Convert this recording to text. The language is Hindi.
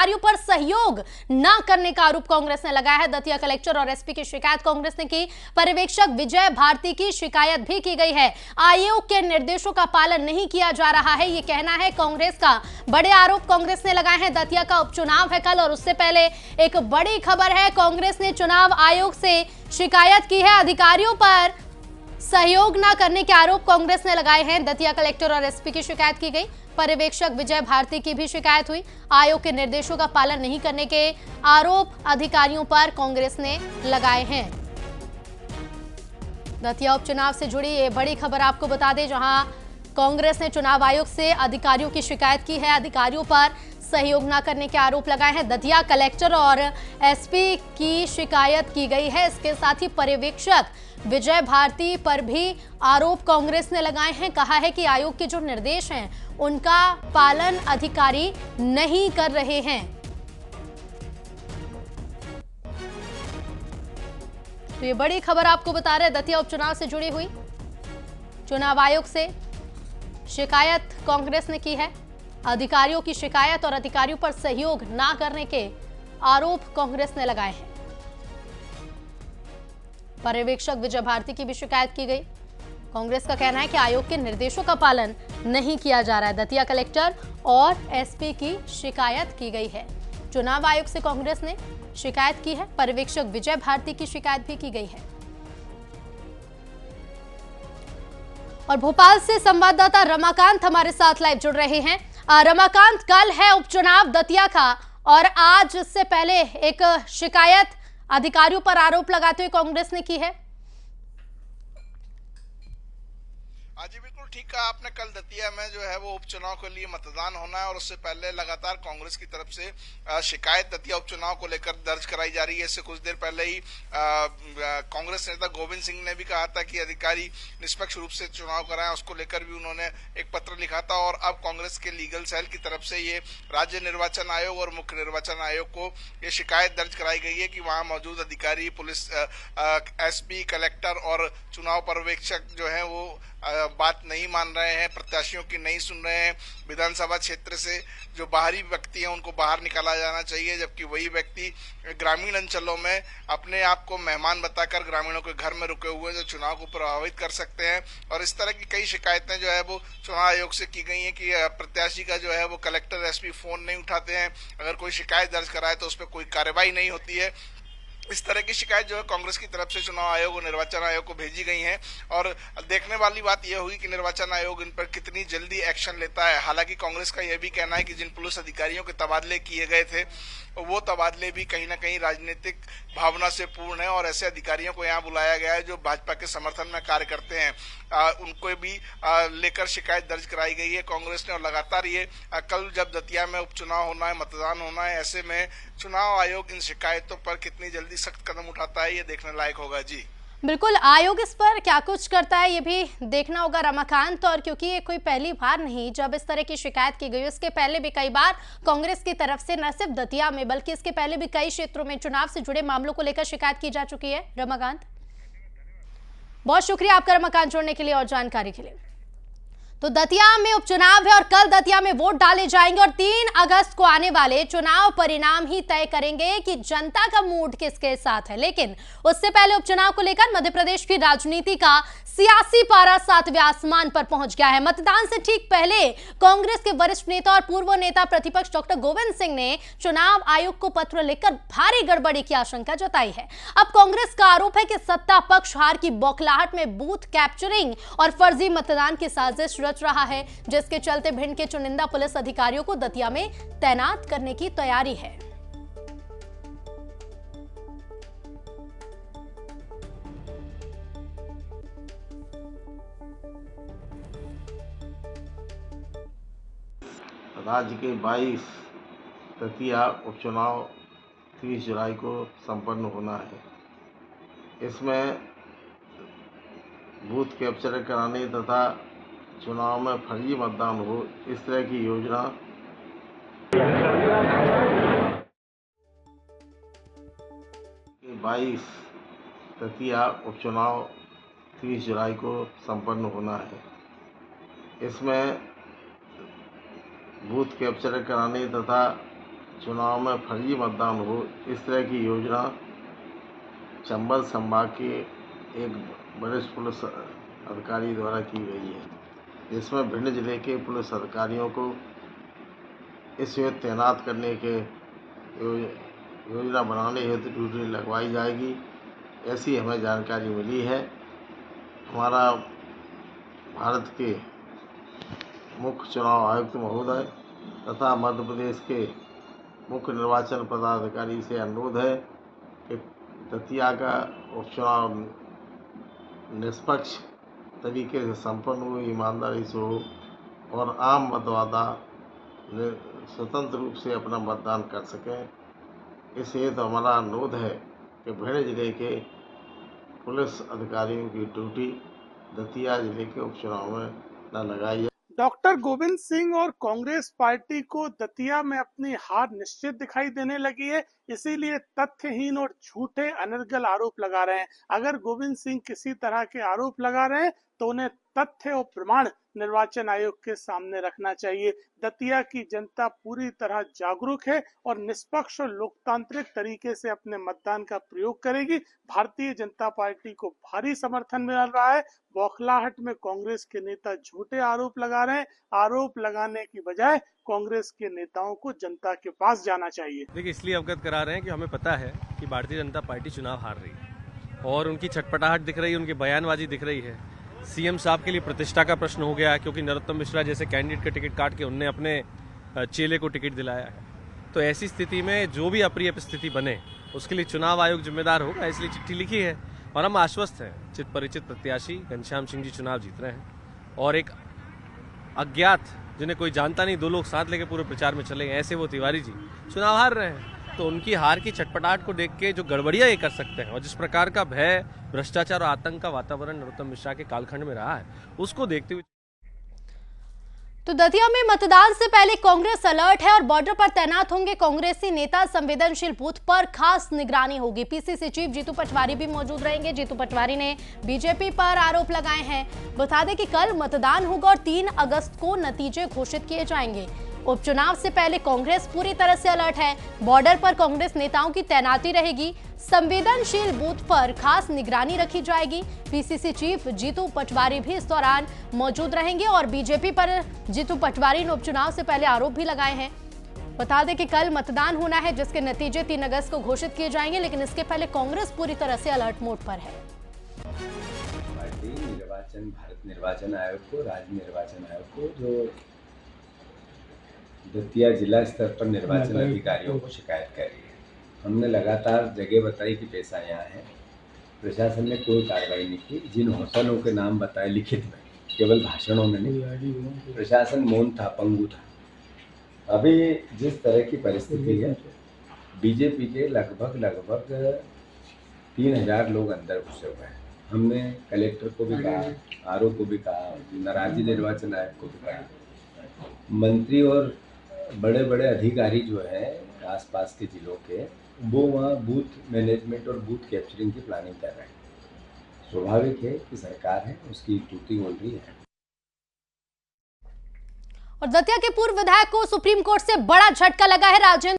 अधिकारियों पर सहयोग न करने का आरोप कांग्रेस ने लगाया है। दतिया कलेक्टर और एसपी की शिकायत कांग्रेस ने की। पर्यवेक्षक विजय भारती की शिकायत भी की गई है। आयोग के निर्देशों का पालन नहीं किया जा रहा है, ये कहना है कांग्रेस का। बड़े आरोप कांग्रेस ने लगाए हैं। दतिया का उपचुनाव है कल और उससे पहले एक बड़ी खबर है। कांग्रेस ने चुनाव आयोग से शिकायत की है। अधिकारियों पर सहयोग न करने के आरोप कांग्रेस ने लगाए हैं। दतिया कलेक्टर और एसपी की शिकायत की गई। पर्यवेक्षक विजय भारती की भी शिकायत हुई। आयोग के निर्देशों का पालन नहीं करने के आरोप अधिकारियों पर कांग्रेस ने लगाए हैं। दतिया उपचुनाव से जुड़ी ये बड़ी खबर आपको बता दें, जहां कांग्रेस ने चुनाव आयोग से अधिकारियों की शिकायत की है। अधिकारियों पर सहयोग न करने के आरोप लगाए हैं। दतिया कलेक्टर और एसपी की शिकायत की गई है। इसके साथ ही पर्यवेक्षक विजय भारती पर भी आरोप कांग्रेस ने लगाए हैं। कहा है कि आयोग के जो निर्देश हैं उनका पालन अधिकारी नहीं कर रहे हैं। तो ये बड़ी खबर आपको बता रहे हैं दतिया उपचुनाव से जुड़ी हुई। चुनाव आयोग से शिकायत कांग्रेस ने की है। अधिकारियों की शिकायत और अधिकारियों पर सहयोग ना करने के आरोप कांग्रेस ने लगाए हैं। पर्यवेक्षक विजय भारती की भी शिकायत की गई। कांग्रेस का कहना है कि आयोग के निर्देशों का पालन नहीं किया जा रहा है। दतिया कलेक्टर और एसपी की शिकायत की गई है। चुनाव आयोग से कांग्रेस ने शिकायत की है। पर्यवेक्षक विजय भारती की शिकायत भी की गई है। और भोपाल से संवाददाता रमाकांत हमारे साथ लाइव जुड़ रहे हैं। रमाकांत, कल है उपचुनाव दतिया का और आज इससे पहले एक शिकायत अधिकारियों पर आरोप लगाते हुए कांग्रेस ने की है। जी बिल्कुल ठीक कहा आपने। कल दतिया में जो है वो उपचुनाव के लिए मतदान होना है और उससे पहले लगातार कांग्रेस की तरफ से शिकायत दतिया उपचुनाव को लेकर दर्ज कराई जा रही है। इससे कुछ देर पहले ही कांग्रेस नेता गोविंद सिंह ने भी कहा था कि अधिकारी निष्पक्ष रूप से चुनाव कराएं। उसको लेकर भी उन्होंने एक पत्र लिखा था और अब कांग्रेस के लीगल सेल की तरफ से ये राज्य निर्वाचन आयोग और मुख्य निर्वाचन आयोग को ये शिकायत दर्ज कराई गई है कि वहाँ मौजूद अधिकारी, पुलिस, एसपी, कलेक्टर और चुनाव पर्यवेक्षक जो है वो बात नहीं मान रहे हैं, प्रत्याशियों की नहीं सुन रहे हैं। विधानसभा क्षेत्र से जो बाहरी व्यक्ति हैं उनको बाहर निकाला जाना चाहिए, जबकि वही व्यक्ति ग्रामीण अंचलों में अपने आप को मेहमान बताकर ग्रामीणों के घर में रुके हुए जो चुनाव को प्रभावित कर सकते हैं। और इस तरह की कई शिकायतें जो है वो चुनाव आयोग से की गई हैं कि प्रत्याशी का जो है वो कलेक्टर, एसपी फोन नहीं उठाते हैं। अगर कोई शिकायत दर्ज कराए तो उस पर कोई कार्रवाई नहीं होती है। इस तरह की शिकायत जो है कांग्रेस की तरफ से चुनाव आयोग और निर्वाचन आयोग को भेजी गई हैं और देखने वाली बात यह होगी कि निर्वाचन आयोग इन पर कितनी जल्दी एक्शन लेता है। हालांकि कांग्रेस का यह भी कहना है कि जिन पुलिस अधिकारियों के तबादले किए गए थे वो तबादले भी कहीं ना कहीं राजनीतिक भावना से पूर्ण है और ऐसे अधिकारियों को यहाँ बुलाया गया है जो भाजपा के समर्थन में कार्य करते हैं। उनको भी लेकर शिकायत दर्ज कराई गई है कांग्रेस ने। और लगातार ये कल जब दतिया में उपचुनाव होना है, मतदान होना है, ऐसे में चुनाव आयोग इन शिकायतों पर कितनी जल्दी सख्त कदम उठाता है ये देखने लायक होगा। जी बिल्कुल, आयोग इस पर क्या कुछ करता है ये भी देखना होगा रमाकांत। और क्योंकि ये कोई पहली बार नहीं जब इस तरह की शिकायत की गई, इसके पहले भी कई बार कांग्रेस की तरफ से न सिर्फ दतिया में बल्कि इसके पहले भी कई क्षेत्रों में चुनाव से जुड़े मामलों को लेकर शिकायत की जा चुकी है। रमाकांत, बहुत शुक्रिया आपका रमाकांत जोड़ने के लिए और जानकारी के लिए। तो दतिया में उपचुनाव है और कल दतिया में वोट डाले जाएंगे और 3 अगस्त को आने वाले चुनाव परिणाम ही तय करेंगे कि जनता का मूड किसके साथ है। लेकिन उससे पहले उपचुनाव को लेकर मध्य प्रदेश की राजनीति का सियासी पारा 7वें आसमान पर पहुंच गया है। मतदान से ठीक पहले कांग्रेस के वरिष्ठ नेता और पूर्व नेता प्रतिपक्ष डॉक्टर गोविंद सिंह ने चुनाव आयोग को पत्र लिखकर भारी गड़बड़ी की आशंका जताई है। अब कांग्रेस का आरोप है कि सत्ता पक्ष हार की बौखलाहट में बूथ कैप्चरिंग और फर्जी मतदान की साजिश रच रहा है, जिसके चलते भिंड के चुनिंदा पुलिस अधिकारियों को दतिया में तैनात करने की तैयारी है। राज्य के 22 दतिया उपचुनाव 30 जुलाई को संपन्न होना है। इसमें बूथ कैप्चर कराने तथा चुनाव में फर्जी मतदान हो, इस तरह की योजना 22 दतिया उपचुनाव 30 जुलाई को संपन्न होना है। इसमें बूथ कैप्चर कराने तथा चुनाव में फर्जी मतदान हो, इस तरह की योजना चंबल संभाग के एक वरिष्ठ पुलिस अधिकारी द्वारा की गई है, जिसमें भिंड जिले के पुलिस अधिकारियों को इस हेतु तैनात करने के योजना बनाने हेतु ड्यूटी लगवाई जाएगी, ऐसी हमें जानकारी मिली है। हमारा भारत के मुख्य चुनाव आयुक्त महोदय तथा मध्य प्रदेश के मुख्य निर्वाचन पदाधिकारी से अनुरोध है कि दतिया का उपचुनाव निष्पक्ष तरीके से संपन्न हो, ईमानदारी से हो और आम मतदाता स्वतंत्र रूप से अपना मतदान कर सकें। इस हेतु हमारा अनुरोध है कि भिंड जिले के पुलिस अधिकारियों की ड्यूटी दतिया जिले के उपचुनाव में न लगाई जाए। डॉक्टर गोविंद सिंह और कांग्रेस पार्टी को दतिया में अपनी हार निश्चित दिखाई देने लगी है, इसीलिए तथ्यहीन और झूठे अनर्गल आरोप लगा रहे हैं। अगर गोविंद सिंह किसी तरह के आरोप लगा रहे हैं तो उन्हें तथ्य और प्रमाण निर्वाचन आयोग के सामने रखना चाहिए। दतिया की जनता पूरी तरह जागरूक है और निष्पक्ष और लोकतांत्रिक तरीके से अपने मतदान का प्रयोग करेगी। भारतीय जनता पार्टी को भारी समर्थन मिल रहा है। बौखलाहट में कांग्रेस के नेता झूठे आरोप लगा रहे हैं। आरोप लगाने की बजाय कांग्रेस के नेताओं को जनता के पास जाना चाहिए। देखिए, इसलिए अवगत करा रहे हैं कि हमें पता है कि भारतीय जनता पार्टी चुनाव हार रही है और उनकी छटपटाहट दिख रही है, उनकी बयानबाजी दिख रही है। सीएम साहब के लिए प्रतिष्ठा का प्रश्न हो गया, क्योंकि नरोत्तम मिश्रा जैसे कैंडिडेट का टिकट काट के उनने अपने चेले को टिकट दिलाया है। तो ऐसी स्थिति में जो भी अप्रिय स्थिति बने उसके लिए चुनाव आयोग जिम्मेदार होगा, इसलिए चिट्ठी लिखी है और हम आश्वस्त हैं। चित परिचित प्रत्याशी घनश्याम सिंह जी चुनाव जीत रहे हैं और एक अज्ञात जिन्हें कोई जानता नहीं, 2 लोग साथ लेके पूरे प्रचार में चले गए, ऐसे वो तिवारी जी चुनाव हार रहे हैं। तो उनकी हार की छटपटाहट को देख के जो गड़बड़ियां ये कर सकते हैं और जिस प्रकार का भय, भ्रष्टाचार और आतंक का वातावरण नरोत्तम मिश्रा के कालखंड में रहा है, उसको देखते हुए तो दतिया में मतदान से पहले कांग्रेस अलर्ट है और बॉर्डर पर तैनात होंगे कांग्रेसी नेता। संवेदनशील बूथ पर खास निगरानी होगी। पीसीसी चीफ जीतू पटवारी भी मौजूद रहेंगे। जीतू पटवारी ने बीजेपी पर आरोप लगाए हैं। बता दें कि कल मतदान होगा और 3 अगस्त को नतीजे घोषित किए जाएंगे। उपचुनाव से पहले कांग्रेस पूरी तरह से अलर्ट है। बॉर्डर पर कांग्रेस नेताओं की तैनाती रहेगी। संवेदनशील बूथ पर खास निगरानी रखी जाएगी। पीसीसी चीफ जीतू पटवारी भी इस दौरान मौजूद रहेंगे और बीजेपी पर जीतू पटवारी ने उपचुनाव से पहले आरोप भी लगाए हैं। बता दें कि कल मतदान होना है, जिसके नतीजे 3 अगस्त को घोषित किए जाएंगे, लेकिन इसके पहले कांग्रेस पूरी तरह से अलर्ट मोड पर है। भारत निर्वाचन आयोग को, राज्य निर्वाचन आयोग को, जो दतिया जिला स्तर पर निर्वाचन अधिकारियों को शिकायत कर रही है। हमने लगातार जगह बताई कि पैसा यहाँ है, प्रशासन ने कोई कार्रवाई नहीं की। जिन होटलों के नाम बताए लिखित में, केवल भाषणों में नहीं, प्रशासन मौन था, पंगु था। अभी जिस तरह की परिस्थिति है, बीजेपी के लगभग 3000 लोग अंदर घुसे हुए हैं। हमने कलेक्टर को भी कहा, आरओ को भी कहा, राज्य निर्वाचन आयोग को भी कहा। मंत्री और बड़े बड़े अधिकारी जो हैं आसपास के जिलों के, वो वहाँ बूथ मैनेजमेंट और बूथ कैप्चरिंग की प्लानिंग कर रहे हैं। स्वाभाविक है कि सरकार है, उसकी टूटी बोल रही है। और दतिया के पूर्व विधायक को सुप्रीम कोर्ट से बड़ा झटका लगा है। राजेंद्र